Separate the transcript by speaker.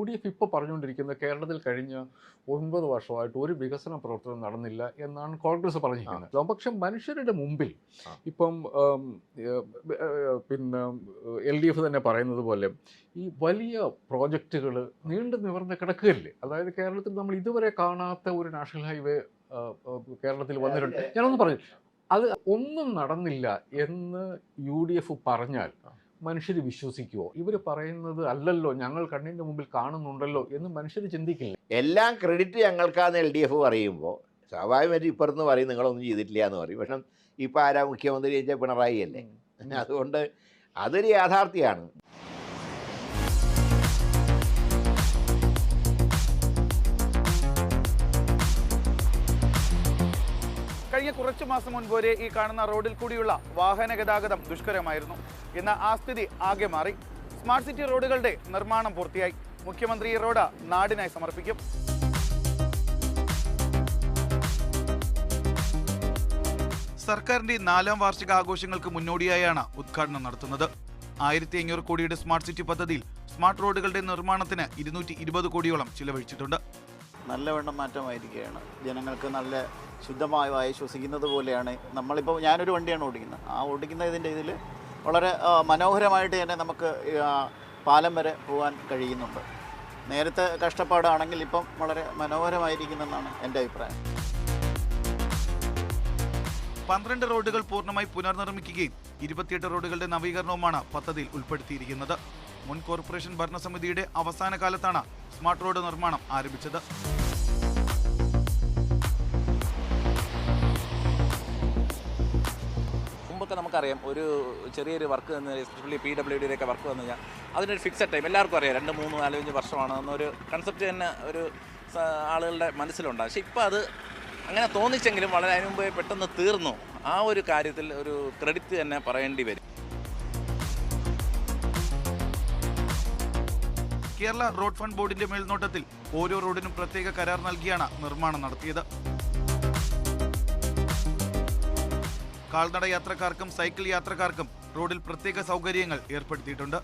Speaker 1: UDF ഇപ്പോൾ പറഞ്ഞുകൊണ്ടിരിക്കുന്നത് കേരളത്തിൽ കഴിഞ്ഞ 9 വർഷമായിട്ട് ഒരു വികസന പ്രവർത്തനം നടന്നില്ല എന്നാണ് കോൺഗ്രസ് പറഞ്ഞിരിക്കുന്നത്. പക്ഷെ മനുഷ്യരുടെ മുമ്പിൽ ഇപ്പം പിന്നെ LDF തന്നെ പറയുന്നത് പോലെ ഈ വലിയ പ്രോജക്റ്റുകൾ നീണ്ടു നിവർന്ന് കിടക്കുകയല്ലേ. അതായത് കേരളത്തിൽ നമ്മൾ ഇതുവരെ കാണാത്ത ഒരു നാഷണൽ ഹൈവേ കേരളത്തിൽ വന്നിട്ടുണ്ട്. ഞാനൊന്ന് പറഞ്ഞു, അത് ഒന്നും നടന്നില്ല എന്ന് UDF പറഞ്ഞാൽ മനുഷ്യർ വിശ്വസിക്കുമോ? ഇവർ പറയുന്നത് അല്ലല്ലോ, ഞങ്ങൾ കണ്ണിൻ്റെ മുമ്പിൽ കാണുന്നുണ്ടല്ലോ എന്ന് മനുഷ്യർ ചിന്തിക്കില്ല.
Speaker 2: എല്ലാം ക്രെഡിറ്റ് ഞങ്ങൾക്കാന്ന് LDF പറയുമ്പോൾ സ്വാഭാവികമായിട്ട് ഇപ്പുറത്ത് പറയും നിങ്ങളൊന്നും ചെയ്തിട്ടില്ല എന്ന് പറയും. പക്ഷെ ഇപ്പം ആരാ മുഖ്യമന്ത്രി ചോദിച്ചാൽ പിണറായി അല്ലേ. അതുകൊണ്ട് അതൊരു യാഥാർത്ഥ്യമാണ്.
Speaker 3: കഴിഞ്ഞ കുറച്ചു മാസം മുൻപ് വരെ ഈ കാണുന്ന റോഡിൽ കൂടിയുള്ള വാഹന ഗതാഗതം ദുഷ്കരമായിരുന്നു. ഇന്ന് ആ സ്ഥിതി ആകെ മാറി. സ്മാർട്ട് സിറ്റി റോഡുകളുടെ നിർമ്മാണം പൂർത്തിയായി. മുഖ്യമന്ത്രി ഈ റോഡ് നാടിനായി സമർപ്പിക്കും. സർക്കാരിന്റെ 4ാം വാർഷിക ആഘോഷങ്ങൾക്ക് മുന്നോടിയായാണ് ഉദ്ഘാടനം നടത്തുന്നത്. 1500 കോടിയുടെ സ്മാർട്ട് സിറ്റി പദ്ധതിയിൽ സ്മാർട്ട് റോഡുകളുടെ നിർമ്മാണത്തിന് 220 കോടിയോളം ചിലവഴിച്ചിട്ടുണ്ട്.
Speaker 4: നല്ലവണ്ണം മാറ്റമായിരിക്കുകയാണ്. ജനങ്ങൾക്ക് നല്ല ശുദ്ധമായ വായു ശ്വസിക്കുന്നത് പോലെയാണ്. നമ്മളിപ്പോൾ ഞാനൊരു വണ്ടിയാണ് ഓടിക്കുന്നത്. ആ ഇതിൽ വളരെ മനോഹരമായിട്ട് തന്നെ നമുക്ക് പാലം വരെ പോകാൻ കഴിയുന്നുണ്ട്. നേരത്തെ കഷ്ടപ്പാടാണെങ്കിൽ ഇപ്പം വളരെ മനോഹരമായിരിക്കുന്നെന്നാണ് എൻ്റെ അഭിപ്രായം.
Speaker 3: 12 റോഡുകൾ പൂർണ്ണമായി പുനർനിർമ്മിക്കുകയും 28 റോഡുകളുടെ നവീകരണവുമാണ് പദ്ധതിയിൽ ഉൾപ്പെടുത്തിയിരിക്കുന്നത്. മുൻ കോർപ്പറേഷൻ ഭരണസമിതിയുടെ അവസാന കാലത്താണ് സ്മാർട്ട് റോഡ് നിർമ്മാണം ആരംഭിച്ചത്.
Speaker 5: മുമ്പൊക്കെ നമുക്കറിയാം, ഒരു ചെറിയൊരു വർക്ക് വന്ന് എസ്പെഷ്യലി PWDയുടെ ഒക്കെ വർക്ക് വന്നു കഴിഞ്ഞാൽ അതിനൊരു ഫിക്സഡ് ടൈം എല്ലാവർക്കും അറിയാം, 2, 3, 4, 5 വർഷമാണ് എന്നൊരു കൺസെപ്റ്റ് തന്നെ ഒരു ആളുകളുടെ മനസ്സിലുണ്ട്. പക്ഷേ ഇപ്പോൾ അത് അങ്ങനെ തോന്നിച്ചെങ്കിലും വളരെ അതിന് മുമ്പേ പെട്ടെന്ന് തീർന്നു. ആ ഒരു കാര്യത്തിൽ ഒരു ക്രെഡിറ്റ് തന്നെ പറയേണ്ടി വരും.
Speaker 3: കേരള റോഡ് ഫണ്ട് ബോർഡിന്റെ മേൽനോട്ടത്തിൽ ഓരോ റോഡിനും പ്രത്യേക കരാർ നൽകിയാണ് നിർമ്മാണം നടത്തിയത്. കാൽനട യാത്രക്കാർക്കും സൈക്കിൾ യാത്രക്കാർക്കും റോഡിൽ പ്രത്യേക സൗകര്യങ്ങൾ ഏർപ്പെടുത്തിയിട്ടുണ്ട്.